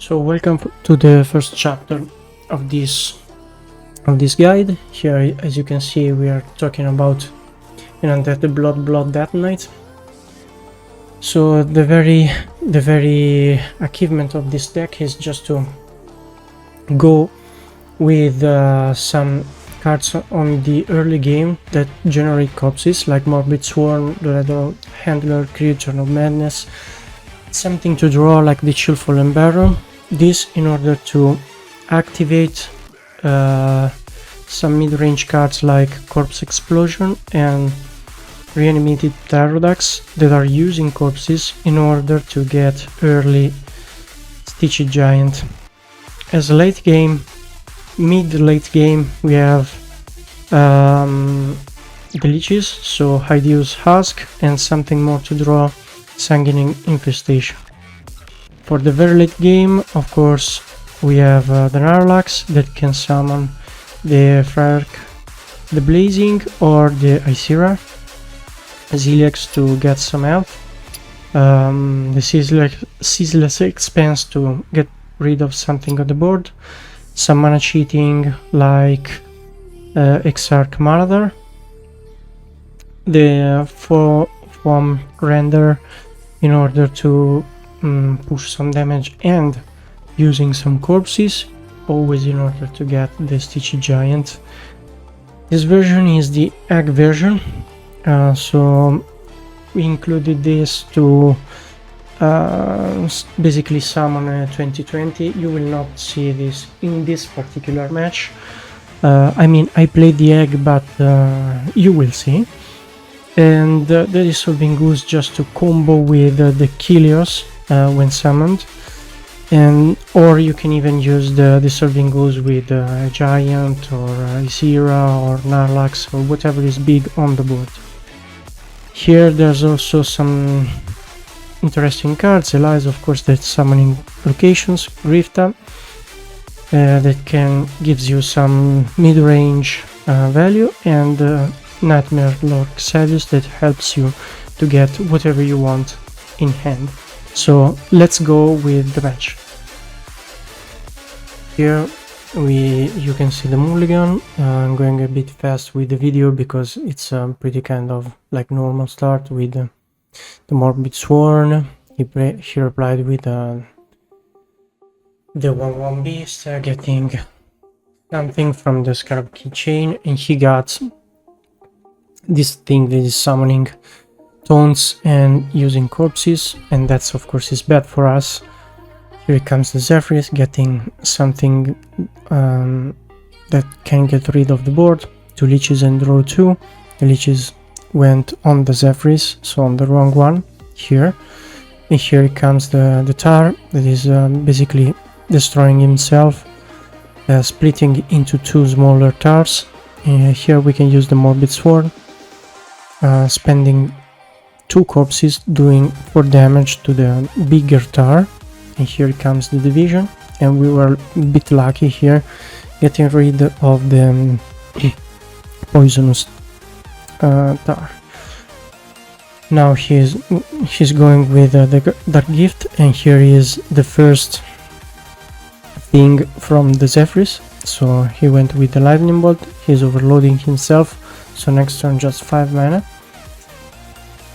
So welcome to the first chapter of this guide. Here, as you can see, we are talking about the blood death knight. So the very achievement of this deck is just to go with some cards on the early game that generate corpses, like Morbid Swarm, Dread Handler, Creature of Madness, something to draw like the Chillfallen Barrow. This in order to activate some mid-range cards like Corpse Explosion and Reanimated Pterodax that are using corpses in order to get early Stitchy Giant. As a late game, mid-late game, we have the Leeches, so Hideous Husk, and something more to draw, Sanguine Infestation. For the very late game, of course, we have the Narlax that can summon the Frark, the Blazing, or the Ysera, Ziliax to get some health, the Ceaseless Expanse to get rid of something on the board, some mana cheating like Exarch Maladar, the Foam Render in order to push some damage, and using some corpses, always in order to get the Stitchy Giant. This version is the egg version, so we included this to basically summon a 2020. You will not see this in this particular match. I mean, I played the egg, but you will see. And the Dissolving Ooze just to combo with the Kilios when summoned, or you can even use the Dissolving Ooze with a Giant or Ysera or Narlax or whatever is big on the board. Here there's also some interesting cards. Eliza, of course, that's summoning locations, Grifta, that gives you some mid-range value, and Nightmare Lord Xadius that helps you to get whatever you want in hand. So let's go with the match. Here you can see the mulligan. I'm going a bit fast with the video because it's pretty kind of like normal start with the Morbid Swarm. He replied with the 1/1 Beast, getting something from the Scarab Keychain, and he got this thing that is summoning taunts and using corpses, and that's of course is bad for us. Here comes the Zephrys, getting something that can get rid of the board. 2 Leeches and draw 2. The Leeches went on the Zephrys, so on the wrong one here. And here comes the Tar that is basically destroying himself, splitting into 2 smaller Tars. Here we can use the Morbid Sword, spending 2 corpses, doing 4 damage to the bigger Tar. And here comes the Division, and we were a bit lucky here, getting rid of the poisonous Tar. Now he's going with the Dark Gift, and here is the first thing from the Zephrys. So he went with the Lightning Bolt. He's overloading himself, so next turn just 5 mana.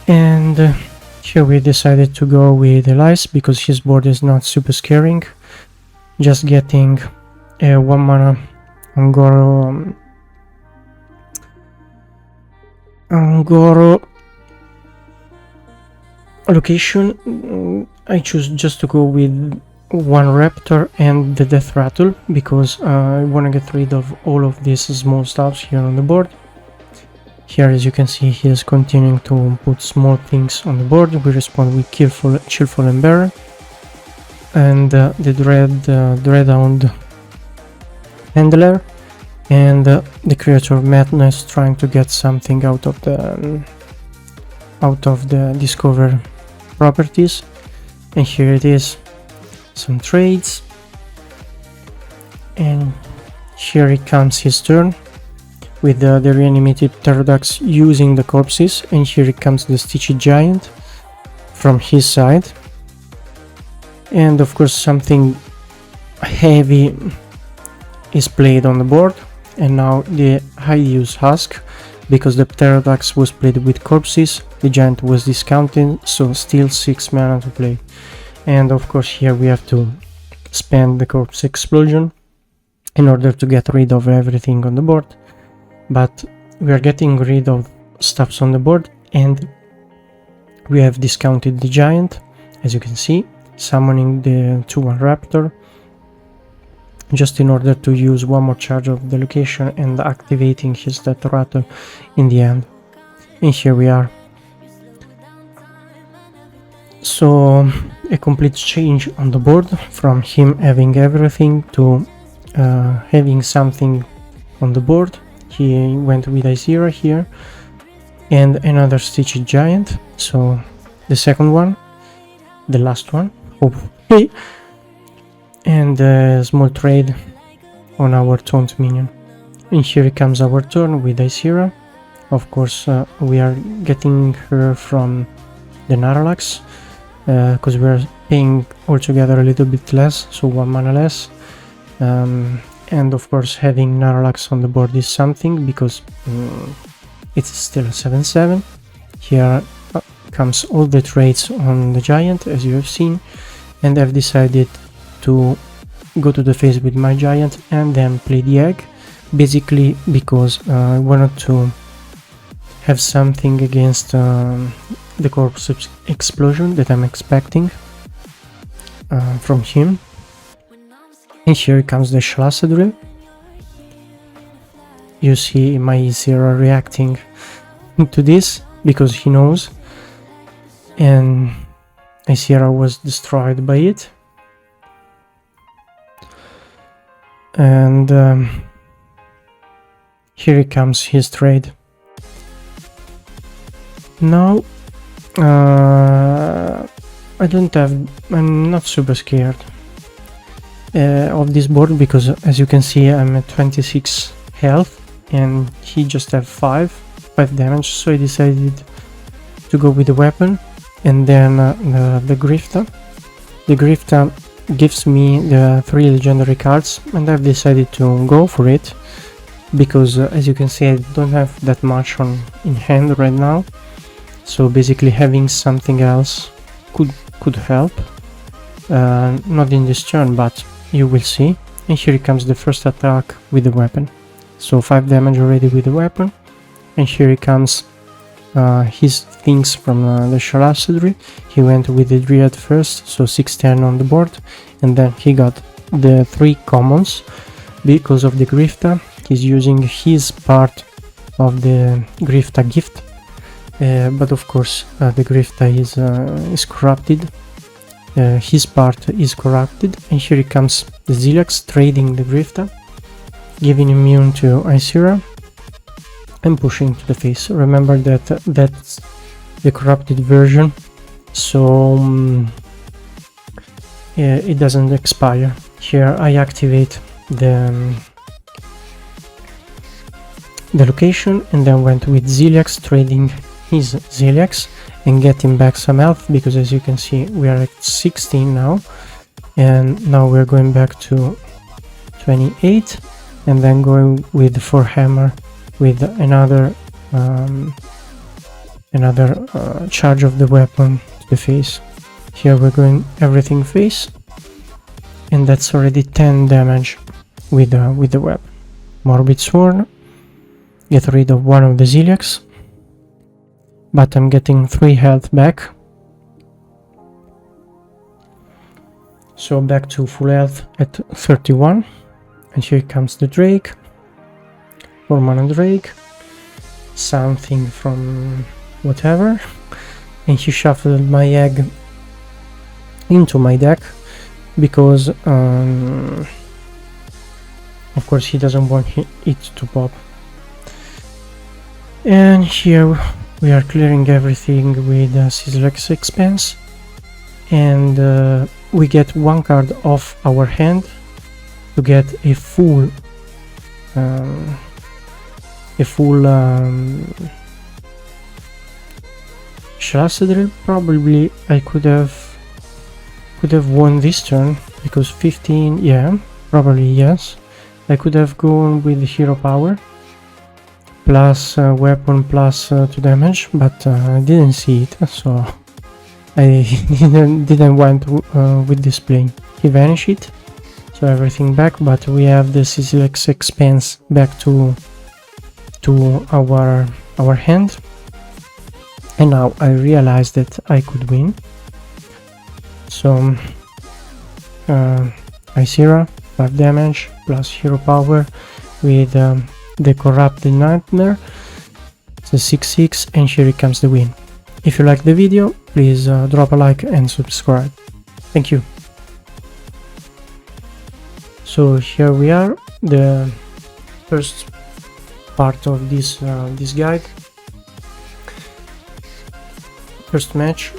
And here we decided to go with Elias because his board is not super scaring. Just getting a 1 mana Angoro location. I choose just to go with 1 Raptor and the Death Rattle because I want to get rid of all of these small stuffs here on the board. Here, as you can see, he is continuing to put small things on the board. We respond with Chillfallen Barrow and the Dreadhound Handler, and the Creature of Madness trying to get something out of the Discover properties. And here it is, some trades, and here it comes his turn with the Reanimated Pterodax using the corpses, and here it comes the Stitchy Giant from his side. And of course something heavy is played on the board, and now the Hideous Husk, because the Pterodax was played with corpses, the giant was discounted, so still 6 mana to play. And of course here we have to spend the corpse explosion in order to get rid of everything on the board, but we are getting rid of stuffs on the board, and we have discounted the giant, as you can see, summoning the 2/1 raptor, just in order to use one more charge of the location and activating his death rattle in the end. And here we are. So a complete change on the board, from him having everything to having something on the board. He went with Isira here, and another Stitched Giant, so the second one, the last one, hopefully, and a small trade on our taunt minion. And here comes our turn with Isira. Of course, we are getting her from the Naralax, because we are paying altogether a little bit less, so 1 mana less. And of course having Naralax on the board is something, because it's still a 7/7. Here comes all the traits on the giant, as you have seen, and I've decided to go to the face with my giant and then play the egg, basically because I wanted to have something against the corpse explosion that I'm expecting from him. And here comes the Shalassadrill. You see my Zero reacting to this because he knows, and Isira was destroyed by it. And here comes his trade. Now I'm not super scared of this board, because as you can see I'm at 26 health and he just have 5 damage, so I decided to go with the weapon. And then the Grifta. The Grifta gives me the 3 legendary cards, and I've decided to go for it because as you can see I don't have that much in hand right now, so basically having something else could help. Not in this turn, but you will see. And here comes the first attack with the weapon, so 5 damage already with the weapon. And here comes his things from the Shalassadrill. He went with the Dryad first, so 6/10 on the board, and then he got the 3 commons. Because of the Grifta, he's using his part of the Grifta gift, but of course the Grifta is corrupted. His part is corrupted, and here comes the Zilax trading the Grifta, giving immune to Isira and pushing to the face. Remember that that's the corrupted version, so it doesn't expire. Here I activate the location and then went with Ziliax, trading his Ziliax and getting back some health, because as you can see we are at 16 now, and now we're going back to 28, and then going with the 4 hammer with another charge of the weapon to the face. Here we're going everything face, and that's already 10 damage with the weapon. Morbid Sworn, get rid of one of the Ziliax, but I'm getting 3 health back, so back to full health at 31. And here comes the Drake, 4 mana Drake, something from whatever, and he shuffled my egg into my deck because of course he doesn't want it to pop. And here we are clearing everything with Sizzlex Expense, and we get 1 card off our hand to get a full Shalassadrill. Probably I could have won this turn because 15, yeah, probably yes. I could have gone with hero power plus weapon plus 2 damage, but I didn't see it, so I didn't went with this plane. He vanished it, so everything back, but we have the Sisylex expense back to our hand. And now I realized that I could win. So Icera, 5 damage plus hero power with the Corrupted Nightmare. It's a 6-6 and here comes the win. If you like the video, please drop a like and subscribe. Thank you. So here we are, the first part of this guide. First match,